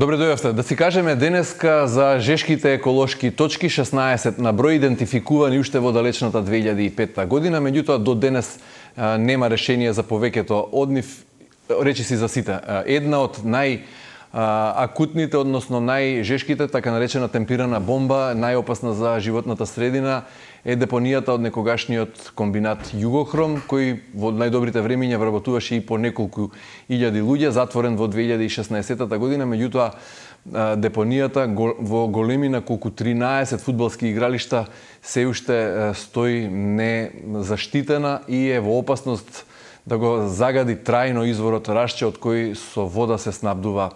Добре дојавте. Да си кажеме денеска за жешките еколошки точки, 16 на број идентификувани уште во далечната 2005 година, меѓутоа до денес нема решение за повеќето од нив, речиси за сите. Една од акутните, односно најжешките, така наречена темпирана бомба, најопасна за животната средина, е депонијата од некогашниот комбинат Југохром, кој во најдобрите времиња вработуваше и по неколку илјади луѓе, затворен во 2016 година, меѓутоа депонијата во големина колку 13 фудбалски игралишта се уште стои незаштитена и е во опасност да го загади трајно изворот Рашче, од кој со вода се снабдува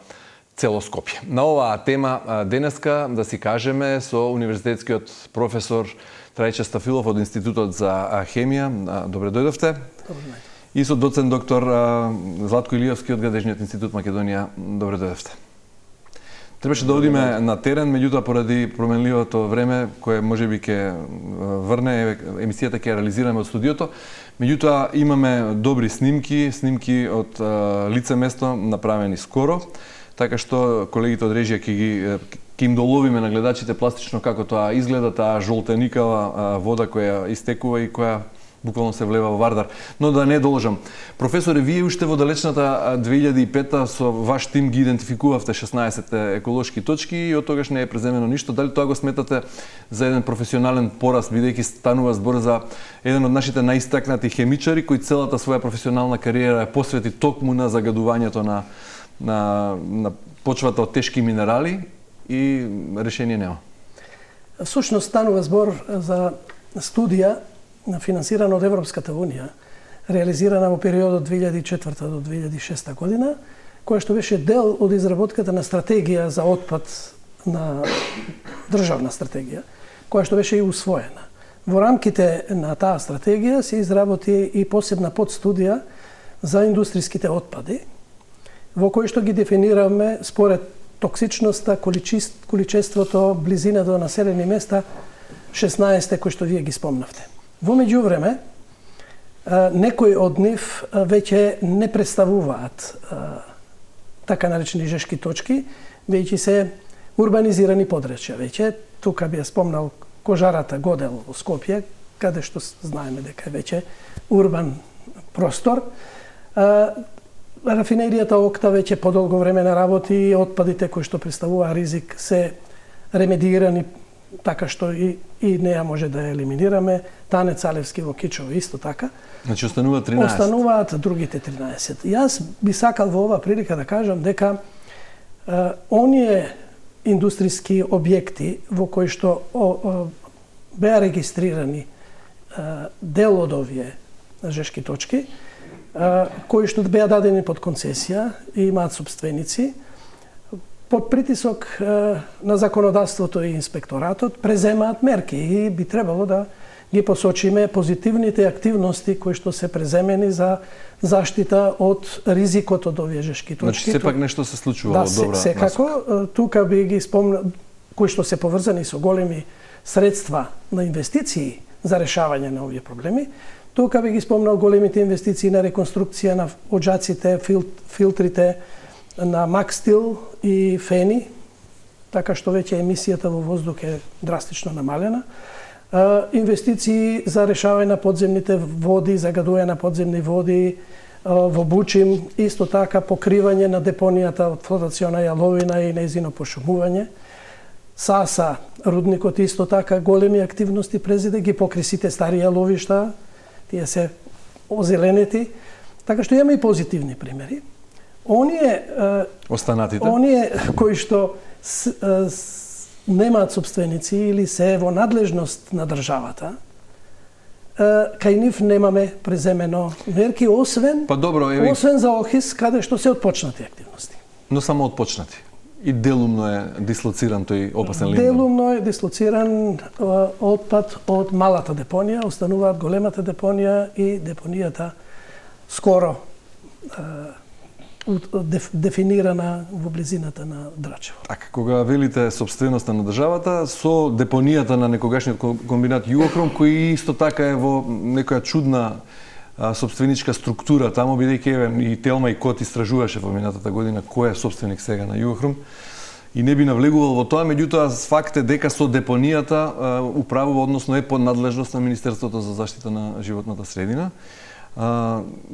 цело Скопје. На оваа тема денеска, да си кажеме, со универзитетскиот професор Трајче Стафилов од Институтот за хемија. Добре дојдовте. Добре. И со доцент доктор Златко Илиевски од Гадежниот институт Македонија. Добре дојдовте. Требаше да одиме на терен, меѓутоа поради променливото време, кое можеби ќе врне, емисијата ќе реализираме од студиото. Меѓутоа имаме добри снимки од лице место направени скоро, така што колегите од режија ќе им доловиме на гледачите пластично како тоа изгледа, таа жолтеникава вода која истекува и која буквално се влева во Вардар. Но да не должам. Професоре, вие уште во далечната 2005 со ваш тим ги идентификувавте 16 еколошки точки и од тогаш не е преземено ништо. Дали тоа го сметате за еден професионален пораст, бидејќи станува збор за еден од нашите најистакнати хемичари кој целата своја професионална кариера ја посвети токму на загадувањето на почвата од тешки минерали и решение нема? Всушност станува збор за студија финансирана од Европската Унија, реализирана во периодот 2004 до 2006 година, која што беше дел од изработката на стратегија за отпад, на државна стратегија, која што беше и усвоена. Во рамките на таа стратегија се изработи и посебна подстудија за индустријските отпади, во кој што ги дефинираме според токсичноста, количеството, близина до населени места, 16 кои што вие ги спомнавте. Во меѓувреме, некои од нив веќе не представуваат така наречени жешки точки, веќе се урбанизирани подречја. Веќе, тука би ја спомнал Кожарата Годел во Скопје, каде што знаеме дека е веќе урбан простор. Рафинеријата Окта веќе подолго време не работи и отпадите кои што представува ризик се ремедирани така што и неа може да ја елиминираме. Танец Алевски во Кичево исто така. Значи остануваат 13. Остануваат другите 13. Јас би сакал во оваа прилика да кажам дека оние индустријски објекти во кои што беа регистрирани дел од овие жешки точки, кои што беа дадени под концесија и имаат собственици, под притисок на законодавството и инспекторатот преземаат мерки и би требало да ги посочиме позитивните активности кои што се преземени за заштита од ризикот од овие жешки точки. Значи сепак нешто се случува во добра насока. Секако, тука би ги спомнал кои што се поврзани со големи средства на инвестиции за решавање на овие проблеми. Тука би ги спомнал големите инвестиции на реконструкција на оџаците, филтрите на Макстил и Фени, така што веќе емисијата во воздух е драстично намалена. Инвестиции за решавање на подземните води, загадување на подземни води во Бучим, исто така покривање на депонијата од флотациона јаловина и нејзино пошумување. Саса, рудникот исто така големи активности презеде, ги покри сите стари јаловишта, тие се озеленети, така што имаме и позитивни примери. Останатите кои што немаат собственици или се во надлежност на државата, кај нив немаме преземено мерки, освен за Охис, каде што се отпочнати активности. Но само отпочнати. И делумно е дислоциран тој опасен линдон. Делумно е дислоциран отпад од малата депонија, остануваат големата депонија и депонијата скоро дефинирана во близината на Драчево. Така, кога велите собственоста на државата, со депонијата на некогашниот комбинат Југохром, кој исто така е во некоја чудна собственичка структура таму, бидејќи и Телма и Кот истражуваше во минатата година кој е собственик сега на Југохром. и не би навлегувал во тоа, меѓутоа факт е дека со депонијата управува, односно е под надлежност на Министерството за заштита на животната средина.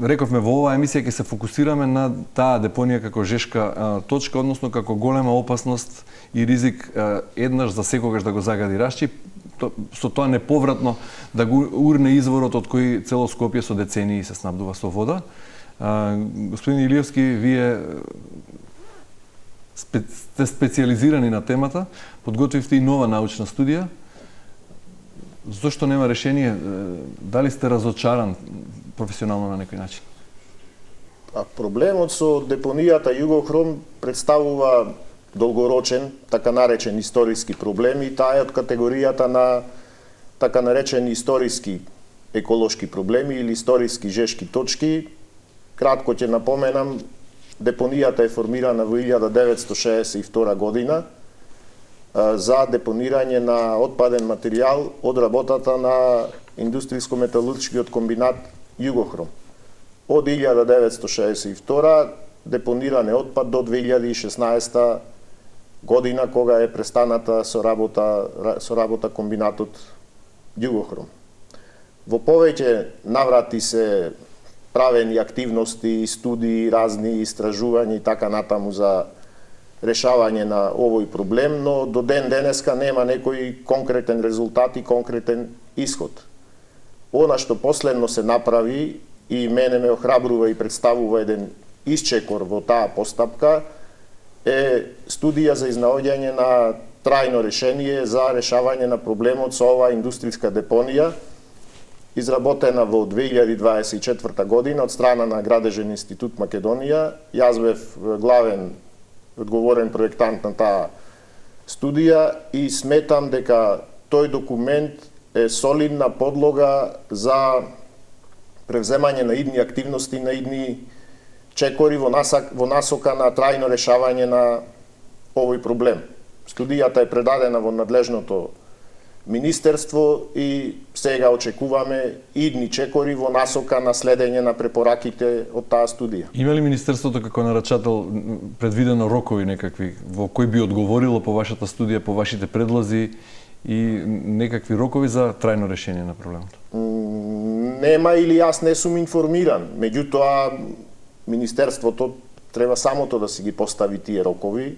Рековме во оваа емисија ќе се фокусираме на таа депонија како жешка точка, односно како голема опасност и ризик еднаш за секогаш да го загади Рашчи, со тоа неповратно да го урне изворот од кој цело Скопје со децении се снабдува со вода. Господин Илиевски, вие сте специализирани на темата, подготвивте и нова научна студија. Зошто нема решение? Дали сте разочаран професионално на некој начин? Проблемот со депонијата Југохром представува долгорочен, така наречен историски проблем, и таа е од категоријата на така наречени историски еколошки проблеми или историски жешки точки. Кратко ќе напоменам, депонијата е формирана во 1962 година за депонирање на отпаден материјал од работата на индустријско-металуршкиот комбинат Југохром. Од 1962 депониране отпад до 2016 година, кога е престаната со работа комбинатот Југохром. Во повеќе наврати се правени активности, студии, разни истражувања и така натаму за решавање на овој проблем, но до ден денеска нема некој конкретен резултат и конкретен исход. Она што последно се направи и мене ме охрабрува и представува еден исчекор во таа постапка е студија за изнаоѓање на трајно решение за решавање на проблемот со оваа индустријска депонија, изработена во 2024 година од страна на Градежен институт Македонија. Јас бев главен одговорен проектант на таа студија и сметам дека тој документ е солидна подлога за превземање на идни активности, на идни чекори во насока на трајно решавање на овој проблем. Студијата е предадена во надлежното Министерство и сега очекуваме идни чекори во насока на следење на препораките од таа студија. Има ли Министерството како нарачател предвидено рокови некакви во кои би одговорило по вашата студија, по вашите предлози и некакви рокови за трајно решение на проблемот? Нема или јас не сум информиран. Меѓутоа, Министерството треба самото да си ги постави тие рокови,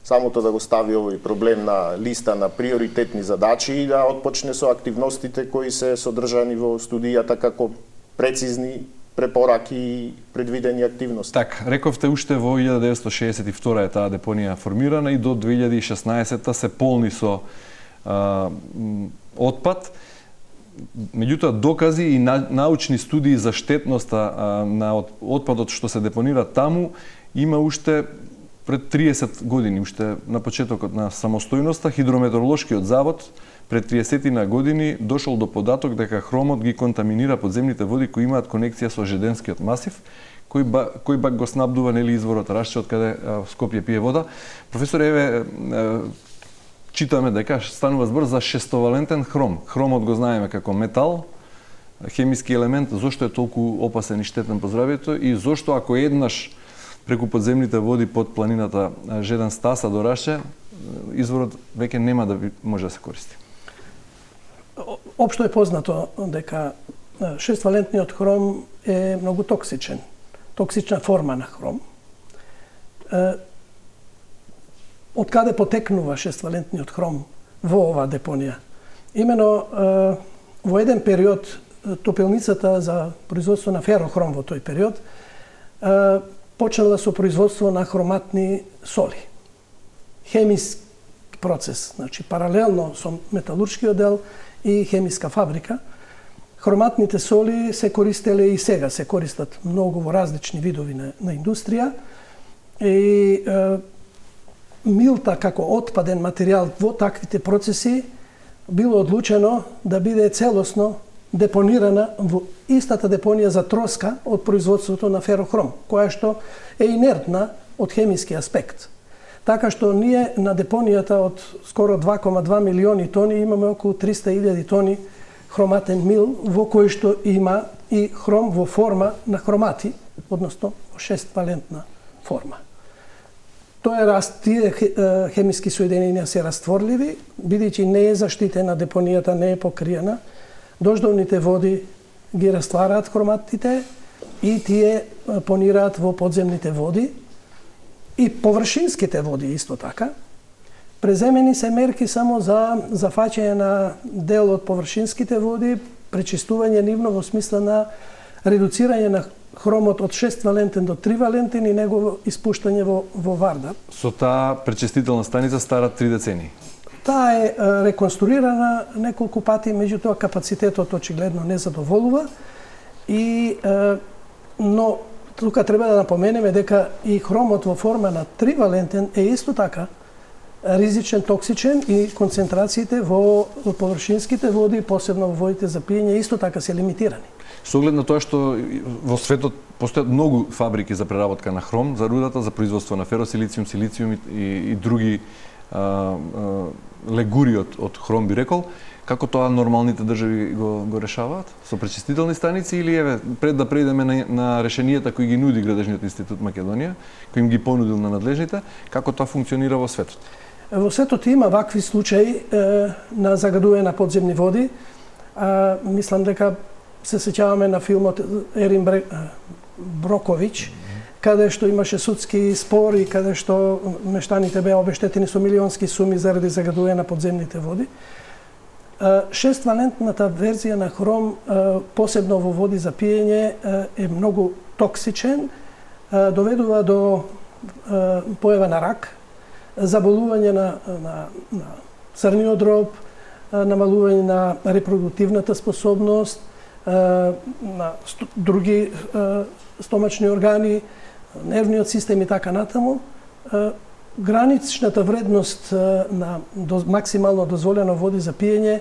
самото да го стави овој проблем на листа на приоритетни задачи и да отпочне со активностите кои се содржани во студијата како прецизни препораки и предвидени активности. Так, рековте уште во 1962 е таа депонија формирана и до 2016 се полни со отпад. Меѓутоа, докази и научни студии за штетноста на отпадот што се депонира таму има уште пред 30 години, уште на почетокот на самостојноста. Хидрометеоролошкиот завод пред 30 години дошол до податок дека хромот ги контаминира подземните води кои имаат конекција со Жеденскиот масив, кој бак го снабдува нели изворот Рашче од каде Скопје пие вода. Професор, еве читаме дека станува збор за шестовалентен хром. Хромот го знаеме како метал, хемиски елемент. Зошто е толку опасен и штетен по здравјето и зошто ако еднаш преку подземните води под планината Жеден стаса до Рашче, изворот веќе нема да може да се користи? Општо е познато дека шествалентниот хром е многу токсичен. Токсична форма на хром. Од каде потекнува шествалентниот хром во оваа депонија? Имено во еден период топилницата за производство на ферохром во тој период почнала со производство на хроматни соли. Хемиски процес, значи паралелно со металуршкиот дел и хемиска фабрика. Хроматните соли се користеле и сега се користат многу во различни видови на индустрија и милта како отпаден материјал во таквите процеси било одлучено да биде целосно депонирана во истата депонија за троска од производството на ферохром, која што е инертна од хемиски аспект. Така што ние на депонијата од скоро 2,2 милиони тони имаме околу 300.000 тони хроматен мил, во кој што има и хром во форма на хромати, односно во шествалентна форма. Тие хемиски соединенија се растворливи, бидејќи не е заштитена депонијата, не е покриена. Дождовните води ги раствараат хроматите и тие понираат во подземните води и површинските води исто така. Преземени се мерки само за зафаќање на дел од површинските води, пречистување нивно во смисла на редуцирање на хромот од 6-валентен до 3-валентен и негово испуштање во Вардар. Со таа пречистителна станица стара 3 децении. Таа е реконструирана неколку пати, меѓутоа капацитетот очигледно не задоволува. Но тука треба да напоменеме дека и хромот во форма на 3-валентен е исто така ризичен, токсичен и концентрациите во површинските води, посебно во водите за пиење, исто така се лимитирани. Со оглед на тоа што во светот постојат многу фабрики за преработка на хром, за рудата, за производство на феросилициум, силициум и други легури од хром, би рекол, како тоа нормалните држави го решаваат? Со пречистителни станици или пред да преидеме на решенијата кои ги нуди Градежниот институт Македонија, кои им ги понудил на надлежните, како тоа функционира во светот? Во светот има вакви случаи на загадување на подземни води. Мислам дека се сеќаваме на филмот Ерин Броковиќ, каде што имаше судски спори, каде што мештаните беа обештетени со милионски суми заради загадување на подземните води. 6-валентната верзија на хром, посебно во води за пиење, е многу токсичен, доведува до појава на рак, заболување на црниот дроб, намалување на репродуктивната способност, на други стомачни органи, нервниот систем и така натаму. Граничната вредност на максимално дозволено води за пиење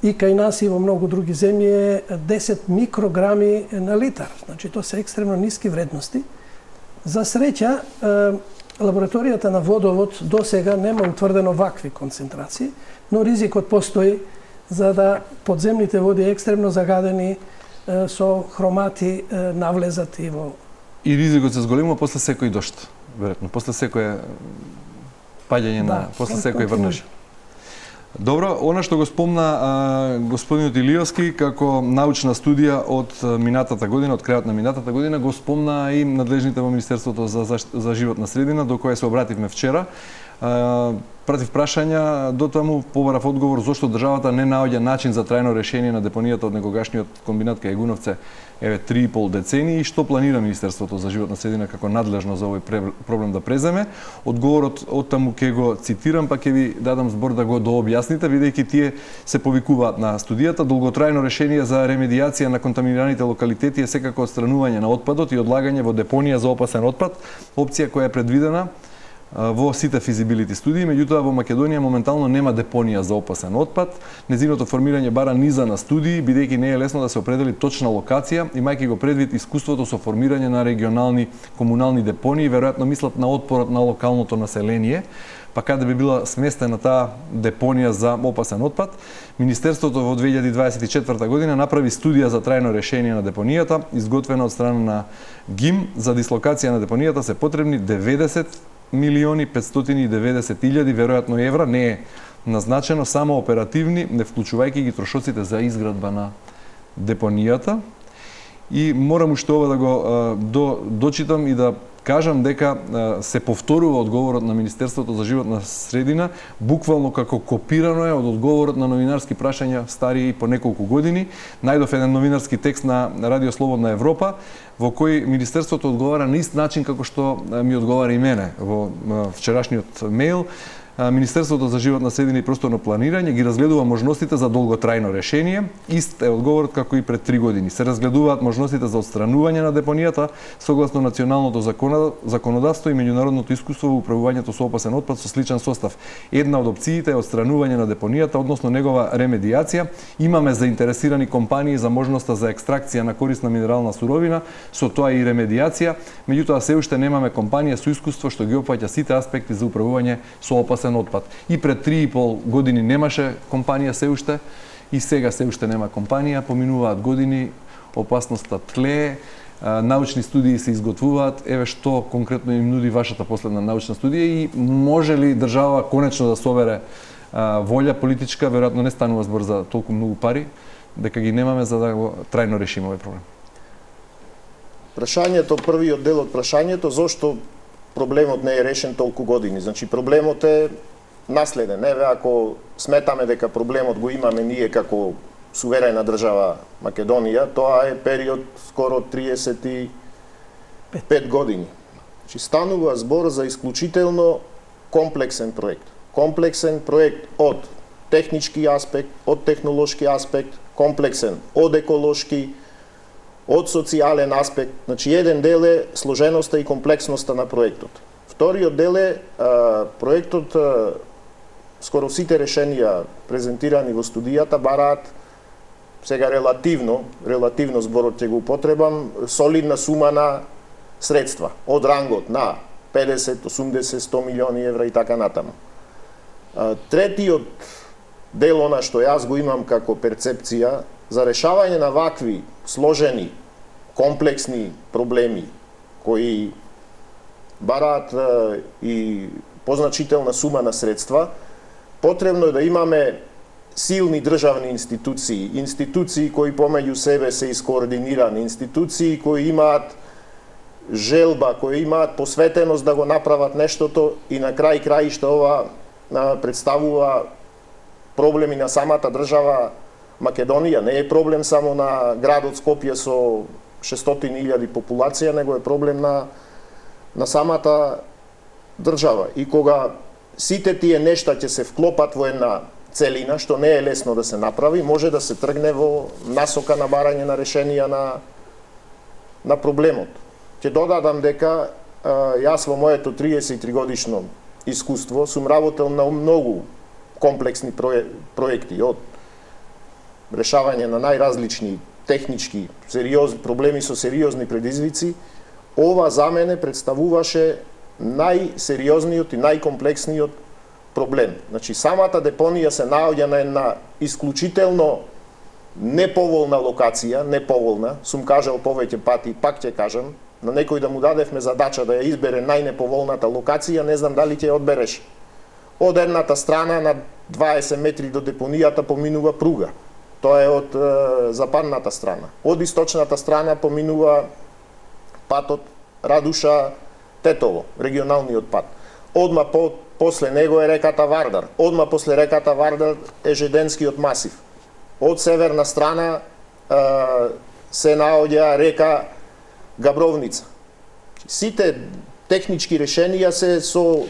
и кај нас и во многу други земји е 10 микрограми на литар. Значи, тоа се екстремно ниски вредности. За среќа, лабораторијата на водовод до сега нема утврдено вакви концентрации, но ризикот постои за да подземните води екстремно загадени со хромати навлезат и во... И ризикот се зголемува после секој дожд, веројатно, после секој паѓање на, после секој врнеж. Добро, она што го спомна господинот Илиевски како научна студија од минатата година, од крајот на минатата година, го спомна и надлежните во Министерството за животна средина, до која се обративме вчера. Пратив прашања, до таму побарав одговор зошто државата не наоѓа начин за трајно решение на депонијата од негогашниот комбинат кај Егуновце 3,5 децении и што планира Министерството за животна средина како надлежно за овој проблем да преземе. Одговорот од таму ќе го цитирам, па ќе ви дадам збор да го дообјасните, бидејќи тие се повикуваат на студијата. Долготрајно решение за ремедиација на контаминираните локалитети е секако отстранување на отпадот и одлагање во депонија за опасен отпад, опција која е предвидена во сите физибилити студии, меѓутоа во Македонија моментално нема депонија за опасен отпад. Незиното формирање бара низа на студии, бидејќи не е лесно да се определи точна локација, имајќи го предвид искуството со формирање на регионални комунални депонии, веројатно мислат на отпорот на локалното население, па каде би била сместена таа депонија за опасен отпад. Министерството во 2024 година направи студија за трајно решение на депонијата, изготвена од страна на ГИМ. За дислокација на депонијата се потребни 90.590.000 веројатно евра, не е назначено, само оперативни, не вклучувајќи ги трошоците за изградба на депонијата. И морам уште ова да го дочитам и да кажам дека се повторува одговорот на Министерството за животна средина, буквално како копирано е од одговорот на новинарски прашања стари по неколку години. Најдов еден новинарски текст на Радио Слободна Европа, во кој Министерството одговара на ист начин како што ми одговара и мене во вчерашниот мејл. Министерството за животна средина и просторно планирање ги разгледува можностите за долготрајно решение. Ист е одговорот како и пред 3 години. Се разгледуваат можностите за отстранување на депонијата согласно националното законодавство и меѓународното искуство во управувањето со опасен отпад со сличен состав. Една од опциите е отстранување на депонијата, односно негова ремедиација. Имаме заинтересирани компании за можноста за екстракција на корисна минерална суровина, со тоа и ремедиација, меѓутоа се уште немаме компанија со искуство што ги опфаќа сите аспекти за управување со опасен отпад. И пред 3,5 години немаше компанија се уште, и сега се уште нема компанија, поминуваат години, опасноста тлее, научни студии се изготвуваат, еве што конкретно им нуди вашата последна научна студија и може ли држава конечно да собере волја политичка, веројатно не станува збор за толку многу пари, дека ги немаме за да го трајно решиме овој проблем. Прашањето, првиот дел од прашањето, зошто проблемот не е решен толку години. Значи проблемот е наследен. Еве ако сметаме дека проблемот го имаме ние како суверена држава Македонија, тоа е период скоро 35 години. Значи станува збор за исклучително комплексен проект. Комплексен проект од технички аспект, од технолошки аспект, комплексен од еколошки, од социјален аспект. Значи еден дел е сложеноста и комплексноста на проектот. Вториот дел е проектот, скоро сите решенија презентирани во студијата бараат, сега релативно зборот ќе го употребам, солидна сума на средства, од рангот на 50, 80, 100 милиони евра и така натаму. Третиот дел, она што јас го имам како перцепција, за решавање на вакви сложени, комплексни проблеми, кои бараат и позначителна сума на средства, потребно е да имаме силни државни институции, институции кои помеѓу себе се искоординирани, институции кои имаат желба, кои имаат посветеност да го направат нештото и на крај краишта ова представува проблеми на самата држава Македонија. Не е проблем само на градот Скопје со 600.000 популација, него е проблем на самата држава. И кога сите тие нешта ќе се вклопат во една целина, што не е лесно да се направи, може да се тргне во насока на барање на решенија на проблемот. Ќе додадам дека јас во моето 33 годишно искуство сум работел на многу комплексни проекти, од решавање на најразлични технички проблеми со сериозни предизвици. Ова за мене представуваше најсериозниот и најкомплексниот проблем. Значи, самата депонија се наоѓа на една исклучително неповолна локација, неповолна, сум кажал повеќе пати и пак ќе кажам, на некој да му дадевме задача да ја избере најнеповолната локација, не знам дали ќе ја одбереш. Од едната страна на 20 метри до депонијата поминува пруга. Тоа е од западната страна. Од источната страна поминува патот Радуша-Тетово, регионалниот пат. Одма после него е реката Вардар. Одма после реката Вардар е Жеденскиот масив. Од северна страна се наоѓа река Габровница. Сите технички решенија се со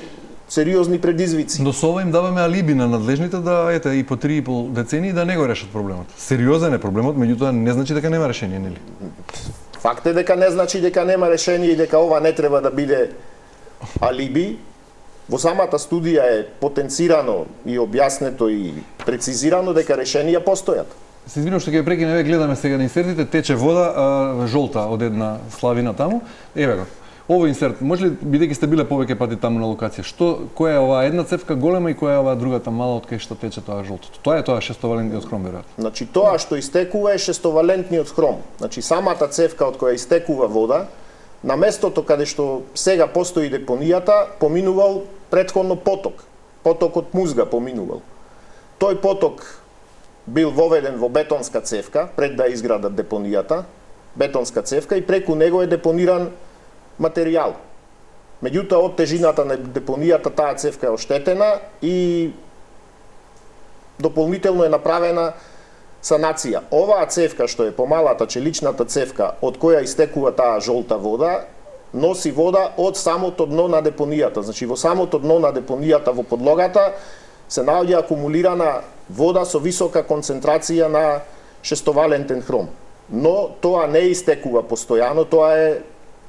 сериозни предизвици. Но со ова им даваме алиби на надлежните да и по 3,5 децении да не го решат проблемот. Сериозен е проблемот, меѓутоа не значи дека нема решение, нели? Факт е дека не значи дека нема решение и дека ова не треба да биде алиби. Во самата студија е потенцирано и објаснето и прецизирано дека решенија постојат. Се извинувам што ќе ве прекинем, еве гледаме сега на инсертите, тече вода жолта од една славина таму. Еве го. Овој инсерт, може ли, бидејќи сте биле повеќе пати таму на локација, која е оваа една цевка голема и која е оваа другата мала од кај што тече тоа жолтото? Тоа е тоа шестовалентниот хром, веројатно. Значи тоа што истекува е шестовалентниот хром. Значи самата цевка од која истекува вода, на местото каде што сега постои депонијата, поминувал претходно поток. Потокот Музга поминувал. Тој поток бил воведен во бетонска цевка пред да изградат депонијата, бетонска цевка и преку него е депониран материјал. Меѓутоа, од тежината на депонијата таа цевка е оштетена и дополнително е направена санација. Оваа цевка, што е помалата челичната цевка, од која истекува таа жолта вода, носи вода од самото дно на депонијата. Значи, во самото дно на депонијата во подлогата се наоѓа акумулирана вода со висока концентрација на шестовалентен хром. Но тоа не истекува постојано, тоа е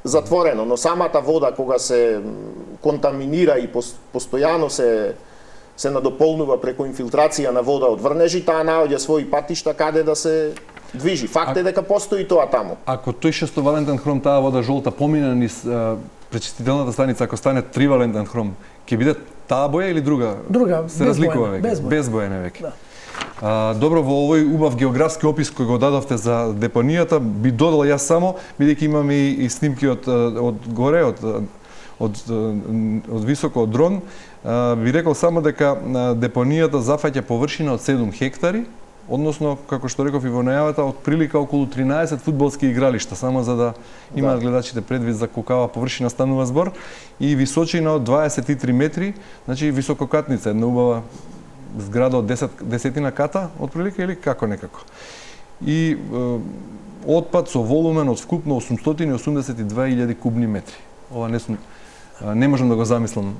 затворено, но самата вода кога се контаминира и постојано се надополнува преку инфилтрација на вода од врнежи, таа наоѓа своји патишта каде да се движи. Факт е дека постои тоа таму. Ако тој шестовалентен хром, таа вода жолта помине низ пречистителната станица, ако стане тривалентен хром, ќе биде таа боја или друга? Друга, се разликува веќе. без боја Без боја не веќе. Да. Добро, во овој убав географски опис кој го дадовте за депонијата, би додал јас само, бидејќи имаме и снимки од горе, од високо од дрон, би рекол само дека депонијата зафаќа површина од 7 хектари, односно, како што реков и во најавата, од прилика околу 13 фудбалски игралишта, само за да имаат гледачите предвид за колкава површина станува збор, и височина од 23 метри, значи висококатница, една убава зграда од 10 ката, отприлика, или како некако. И отпад со волумен од вкупно 882.000 кубни метри. Ова не можам да го замислам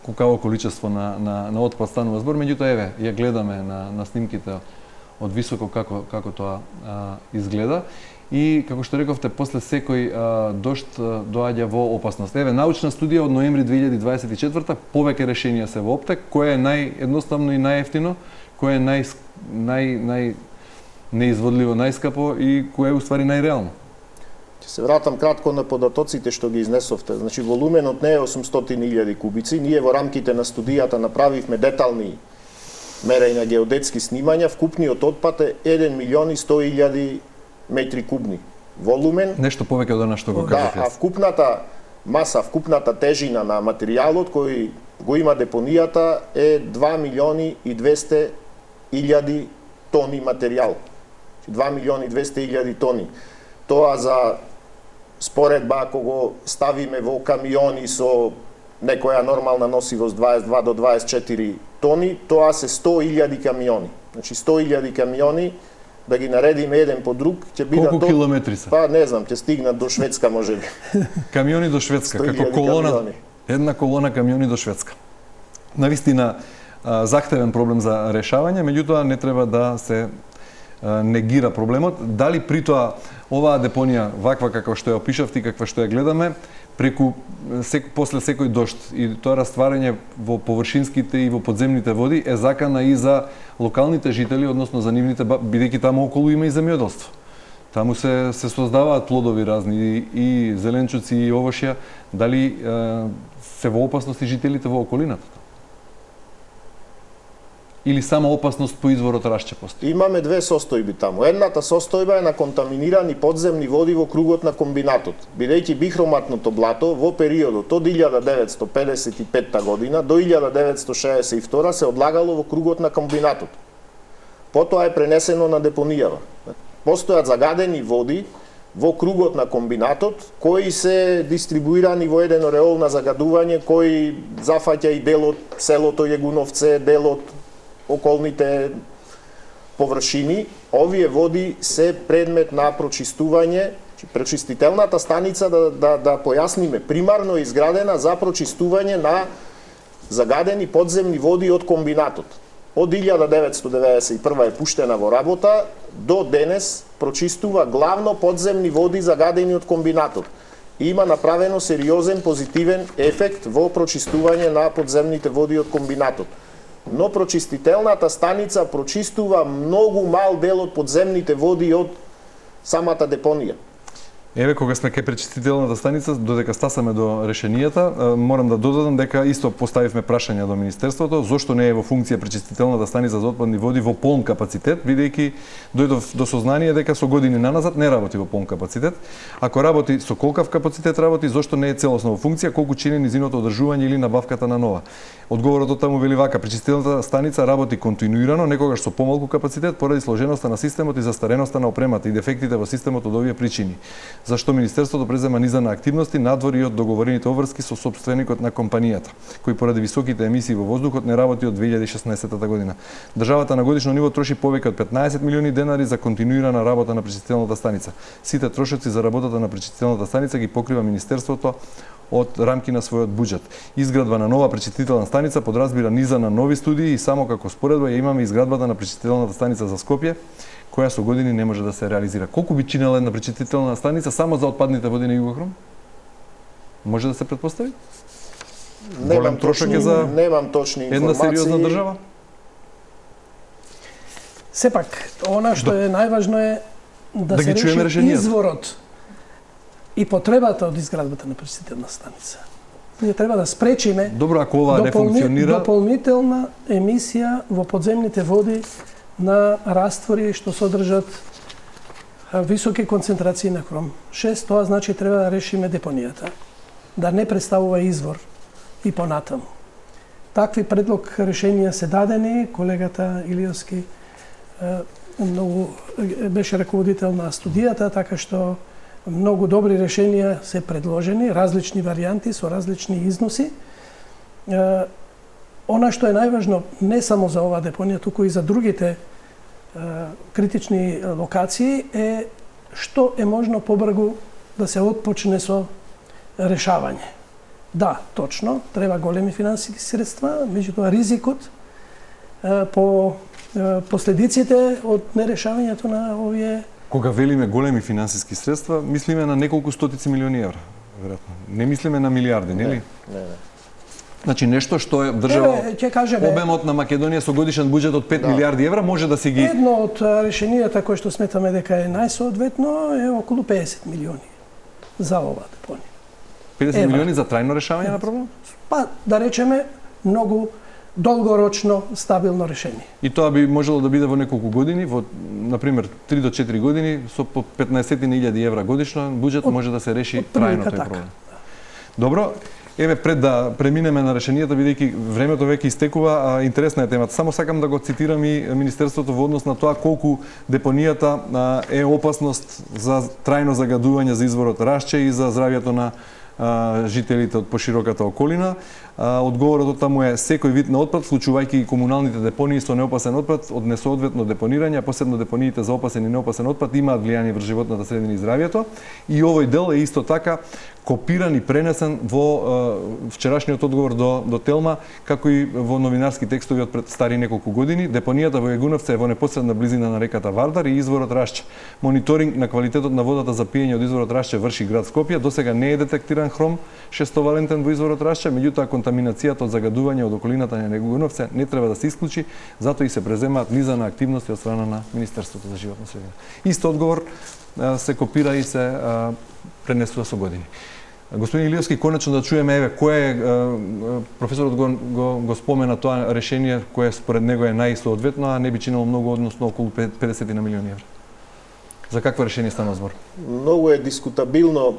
колкаво количество на отпад станува збор, меѓутоа еве, ја гледаме на снимките од високо како тоа изгледа. И, како што рековте, после секој дожд доаѓа во опасност. Еве, научна студија од ноември 2024, повеќе решенија се во оптек, кое е наједноставно и најевтино, кое е неизводливо, најскапо и кое е уствари најреално. Ќе се вратам кратко на податоците што ги изнесовте. Значи, волуменот не е 800.000 кубици. Ние во рамките на студијата направивме детални мерења, геодетски снимања. Вкупниот отпад е 1.100.000 метри кубни волумен. Нешто повеќе од она што го кажав јас. А вкупната маса, вкупната тежина на материјалот кој го има депонијата е 2.200.000 тони материјал. 2.200.000 тони. Тоа за споредба, ако го ставиме во камиони со некоја нормална носивост 22 до 24 тони, тоа се 100.000 камиони. Значи 100.000 камиони, да ги наредиме еден по друг, ќе бидат... Колку километри се? Па не знам, ќе стигнат до Шведска можеби. Камиони до Шведска, како колона, камиони. Една колона камиони до Шведска. Навистина захтевен проблем за решавање, меѓутоа не треба да се негира проблемот. Дали при тоа оваа депонија, ваква како што ја опишавте и каква што ја гледаме, после секој дожд и тоа растварање во површинските и во подземните води е закана и за локалните жители, односно за нивните, бидејќи таму околу има и земјоделство. Таму се создаваат плодови разни и зеленчуци и овошја. Дали се во опасност и жителите во околината? Или само опасност по изворот Рашче постои? Имаме две состојби таму. Едната состојба е на контаминирани подземни води во кругот на комбинатот. Бидејќи бихроматното блато во периодот од 1955 година до 1962 се одлагало во кругот на комбинатот. Потоа е пренесено на депонијава. Постојат загадени води во кругот на комбинатот, кои се дистрибуирани во еден ореол на загадување кој зафаќа и дел од селото Јегуновце, дел од околните површини. Овие води се предмет на прочистување. Пречистителната станица, да појасниме, примарно е изградена за прочистување на загадени подземни води од комбинатот. Од 1991 е пуштена во работа, до денес прочистува главно подземни води загадени од комбинатот. Има направено сериозен позитивен ефект во прочистување на подземните води од комбинатот. Но прочистителната станица прочистува многу мал дел од подземните води од самата депонија. Еве, кога сме кај пречистителната станица, додека стасаме до решенијата, морам да додадам дека исто поставивме прашања до Министерството, зошто не е во функција пречистителната станица за отпадни води во полн капацитет, бидејќи дојдов до сознание дека со години наназад не работи во полн капацитет. Ако работи со колкав капацитет работи, зошто не е целосно во функција, колку чини низиното одржување или набавката на нова. Одговорот од таму вели вака: пречистителната станица работи континуирано, некогаш со помалку капацитет поради сложеноста на системот и застареноста на опремата и дефектите во системот од овие причини. Зашто Министерството презема низа на активности надвор и од договорените обврски со сопственикот на компанијата, кој поради високите емисии во воздухот не работи од 2016 година. Државата на годишно ниво троши повеќе од 15 милиони денари за континуирана работа на пречистителната станица. Сите трошоци за работата на пречистителната станица ги покрива Министерството од рамки на својот буџет. Изградба на нова пречистителна станица подразбира низа на нови студии и само како споредба ја имаме изградбата на пречистителната станица за Скопје, која со години не може да се реализира. Колку би чинела една пречистителна станица само за отпадните води на Југохром? Може да се претпостави? Голем трошок е за немам точни информации. Една сериозна држава? Сепак, она што е најважно е да се реши изворот и потребата од изградбата на пречистителна станица. Ние треба да спречиме Добро, ако ова не функционира, дополнителна емисија во подземните води на раствори што содржат високи концентрации на хром. 6, тоа значи треба да решиме депонијата, да не представува извор и понатаму. Такви предлог решенија се дадени, колегата Илиевски многу беше раководител на студијата, така што многу добри решенија се предложени, различни варијанти со различни износи. Она што е најважно не само за оваа депонија, туку и за другите критични локации е што е можно побрзо да се отпочне со решавање. Да, точно, треба големи финансиски средства, меѓутоа ризикот по последиците од нерешавањето на овие... Кога велиме големи финансиски средства, мислиме на неколку стотици милиони евра, веројатно. Не мислиме на милиарди, нели? Не. Значи нешто што е држава, ќе кажеме, обемот на Македонија со годишен буџет од 5 милиарди евра може да си ги... Едно од решенијата кои што сметаме дека е најсоодветно е околу 50 милиони за оваа депонија. 50 милиони за трајно решавање на проблем? Па, да речеме, многу долгорочно, стабилно решение. И тоа би можело да биде во неколку години, во, например, 3 до 4 години, со по 15.000 евра годишно буџет може да се реши трајно тој проблем. Добро, еве пред да преминеме на решенијата, бидејќи времето веќе истекува, интересна е темата. Само сакам да го цитирам и Министерството во однос на тоа колку депонијата е опасност за трајно загадување за изворот Рашче и за здравјето на жителите од пошироката околина. Одговорот од таму е секој вид на отпад, вклучувајќи и комуналните депонии со неопасен отпад од несоодветно депонирање, посебно депониите за опасен и неопасен отпад имаат влијание врз животната средина и здравјето. И овој дел е исто така копиран и пренесен во вчерашниот одговор до Телма, како и во новинарски текстови од пред стари неколку години. Депонијата во Јагуновце е во непосредна близина на реката Вардар и изворот Рашче. Мониторинг на квалитетот на водата за пиење од изворот Рашче врши град Скопје. Досега не е детектиран хром 6-валентен во изворот Рашче, меѓутоа контаминацијата од загадување од околината на Јагуновце не треба да се исклучи, затоа и се преземаат низана активности од страна на Министерството за животна средина. Исто одговор се копира и се пренесува со години. Господин Илиевски, конечно да чуеме, еве, кој е, професорот го спомена тоа решение, кое според него е најсоодветно, а не би чинело многу, односно околу 50 на милиони евра. За какво решение стана збор? Многу е дискутабилно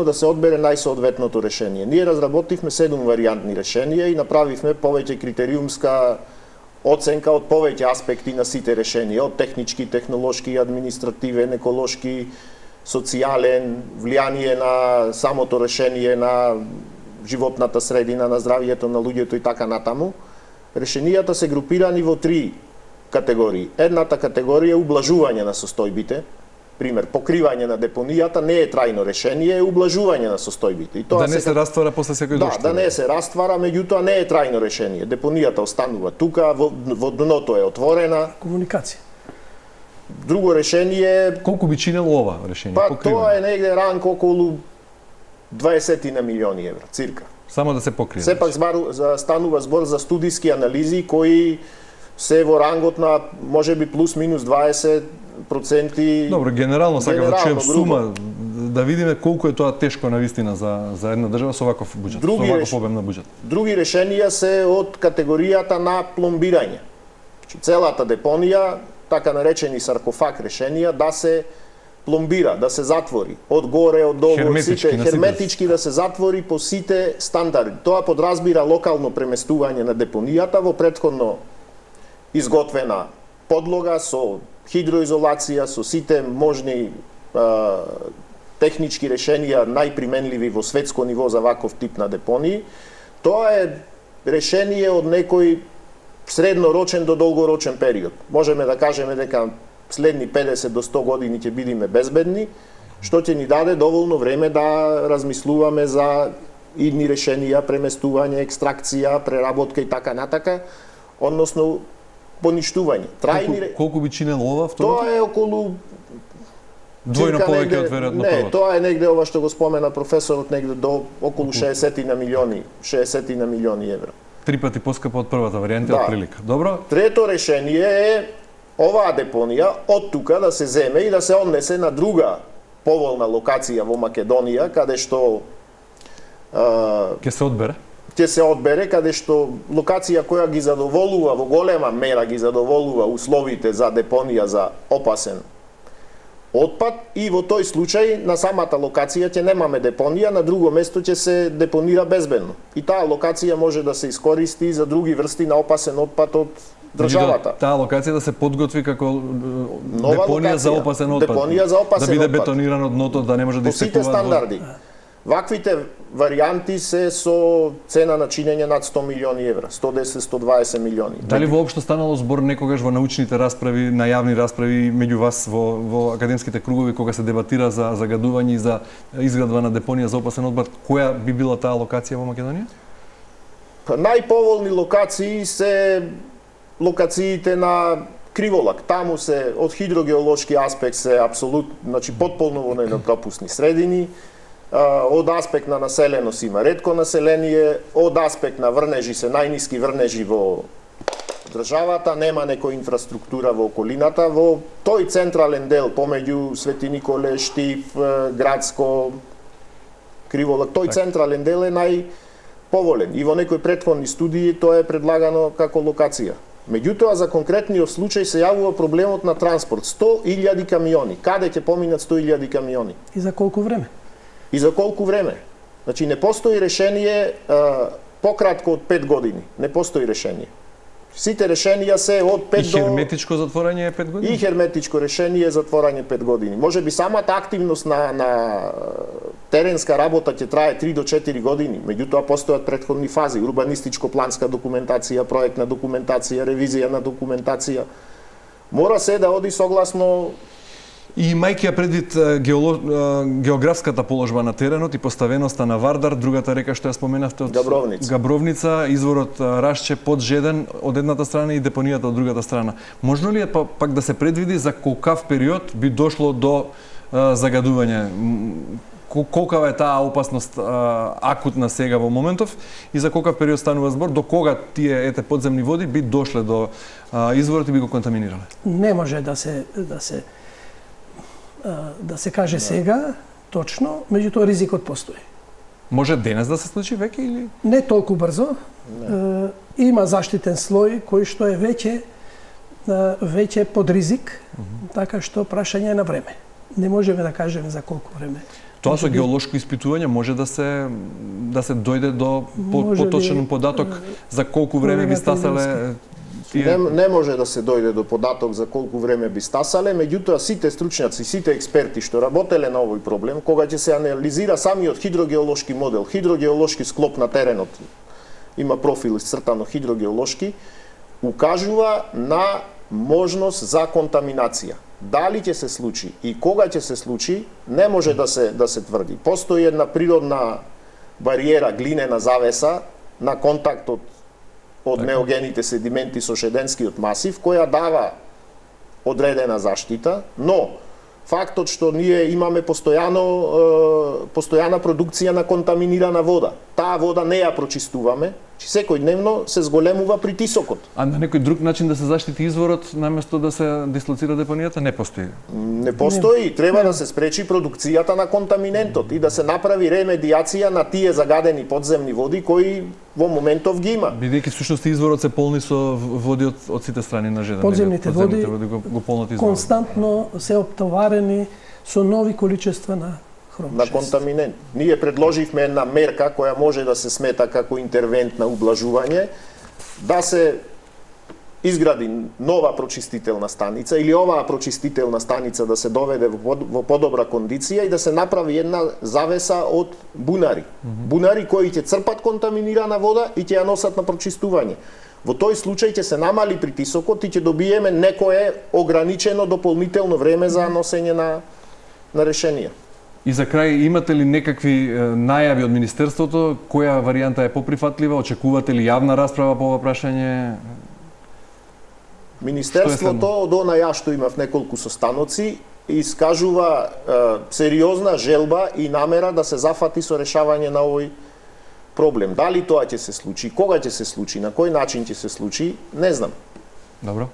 да се одбере најсоодветното решение. Ние разработивме 7 варијантни решенија и направивме повеќе критериумска оценка од повеќе аспекти на сите решенија, од технички, технолошки, административен, еколошки, социјален, влијание на самото решение на животната средина, на здравјето на луѓето и така натаму. Решенијата се групирани во 3 категории. Едната категорија е ублажување на состојбите. Пример, покривање на депонијата не е трајно решение, е ублажување на состојбите. И тоа да не се раствара после секој дожд. Да не се раствара, меѓутоа не е трајно решение. Депонијата останува тука, во дното е отворена. Комуникација. Друго решение... Колку би чинело ова решение? Па тоа е негде ранг околу 20 на милиони евра, цирка. Само да се покрие. Сепак станува збор за студиски анализи кои се во рангот на можеби плюс минус 20%. Добро, генерално сакам да чуем сума, да видиме колку е тоа тешко навистина за една држава со ваков буџет, со ваков обем на буџет. Други решенија се од категоријата на пломбирање. Целата депонија, така наречени саркофаг решенија, да се пломбира, да се затвори од горе, од долу, херметички да се затвори по сите стандарди. Тоа подразбира локално преместување на депонијата во претходно изготвена подлога со хидроизолација, со сите можни технички решенија најприменливи во светско ниво за ваков тип на депонии. Тоа е решение од некој среднорочен до долгорочен период. Можеме да кажеме дека следни 50 до 100 години ќе бидеме безбедни, што ќе ни даде доволно време да размислуваме за идни решенија, преместување, екстракција, преработка и така натака, односно поништување. Колку би чинело ова второто? Тоа е околу двојно повеќе од веројатно првото. Не, тоа е негде ова што го спомена професорот, негде до околу 60 на милиони евра. 3 пати поскапо од првата варијанта, од прилика. Добро? Трето решение е оваа депонија од тука да се земе и да се однесе на друга поволна локација во Македонија, каде што ќе се одбере? ќе се одбере каде што локација која ги задоволува во голема мера ги задоволува условите за депонија за опасен отпад и во тој случај на самата локација ќе немаме депонија, на друго место ќе се депонира безбедно. И таа локација може да се искористи за други врсти на опасен отпад од државата. Таа локација да се подготви како депонија за опасен отпад. Депонија за опасен да биде отпад. бетонирано дното, да не може да По сите истекува стандарди. Ваквите варијанти се со цена на чинење над 100 милиони евра, 110-120 милиони. Дали воопшто станало збор некогаш во научните расправи, на јавни расправи меѓу вас во академските кругови кога се дебатира за загадување и за изградба на депонија за опасен отпад, која би била таа локација во Македонија? Најповолни локации се локациите на Криволак. Таму се од хидрогеолошки аспект се апсолутно, значи потполно во непропусни средини. Од аспект на населеност има ретко население, од аспект на врнежи се најниски врнежи во државата, нема некоја инфраструктура во околината, во тој централен дел помеѓу Свети Николе, Штип, Градско, Криволак, тој централен дел е најповолен и во некои претходни студии тоа е предлагано како локација. Меѓутоа, за конкретниот случај се јавува проблемот на транспорт. 100.000 камиони. Каде ќе поминат 100.000 камиони? И за колку време? И за колку време? Значи, не постои решение пократко од 5 години. Не постои решение. Сите решенија се од 5 И херметичко затворање е 5 години? И херметичко решение е затворање 5 години. Може би самата активност на теренска работа ќе трае 3 до 4 години. Меѓутоа постојат претходни фази: урбанистичко-планска документација, проектна документација, ревизија на документација. Мора се да оди согласно. И имајќи ја предвид географската положба на теренот и поставеноста на Вардар, другата река што ја споменавте од Габровница, изворот Рашче под Жеден од едната страна и депонијата од другата страна. Можно ли е пак да се предвиди за колкав период би дошло до загадување? Колкава е таа опасност акутна сега во моментов и за колкав период станува збор, до кога тие подземни води би дошле до изворот и би го контаминирале? Не може да се каже сега точно, меѓутоа ризикот постои. Може денес да се случи веќе или не толку брзо? Има заштитен слој кој што е веќе под ризик, така што прашање е на време. Не можеме да кажеме за колку време. Тоа со геолошко испитување може да се дојде до поточен податок за колку време би стасале. Не може да се дојде до податок за колку време би стасале, меѓутоа сите стручњаци, сите експерти што работеле на овој проблем, кога ќе се анализира самиот хидрогеолошки модел, хидрогеолошки склоп на теренот, има профил исцртано хидрогеолошки, укажува на можност за контаминација. Дали ќе се случи и кога ќе се случи, не може да се тврди. Постои една природна бариера, глинена завеса на контактот од неогените седименти со шеденскиот масив, која дава одредена заштита, но фактот што ние имаме постојана продукција на контаминирана вода. Таа вода не ја прочистуваме, секојдневно се зголемува притисокот. А на некој друг начин да се заштити изворот наместо да се дислоцира депонијата не постои. Не постои, треба да се спречи продукцијата на контаминентот и да се направи ремедијација на тие загадени подземни води кои во моментов ги има. Бидејќи всушност изворот се полни со води од сите страни на Жеден. Подземните води го полнат изворот. Константно се оптоварени со нови количества на хром 6. На контаминент. Ние предложивме една мерка која може да се смета како интервентна ублажување, да се изгради нова прочистителна станица или оваа прочистителна станица да се доведе во подобра кондиција и да се направи една завеса од бунари. Бунари кои ќе црпат контаминирана вода и ќе ја носат на прочистување. Во тој случај ќе се намали притисокот и ќе добиеме некое ограничено дополнително време за носење на решенија. И за крај, имате ли некакви најави од Министерството? Која варијанта е поприфатлива? Очекувате ли јавна расправа по ова прашање? Министерството, од она ја што имав неколку состаноци, искажува сериозна желба и намера да се зафати со решавање на овој проблем. Дали тоа ќе се случи, кога ќе се случи, на кој начин ќе се случи, не знам. Добро.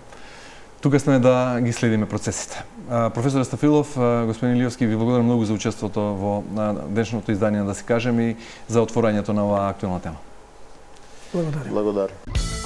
Тука сме да ги следиме процесите. Професор Стафилов, господин Илиовски, ви благодарам многу за учеството во денешното издание, да се кажем, и за отворањето на оваа актуелна тема. Благодарим. Благодарам.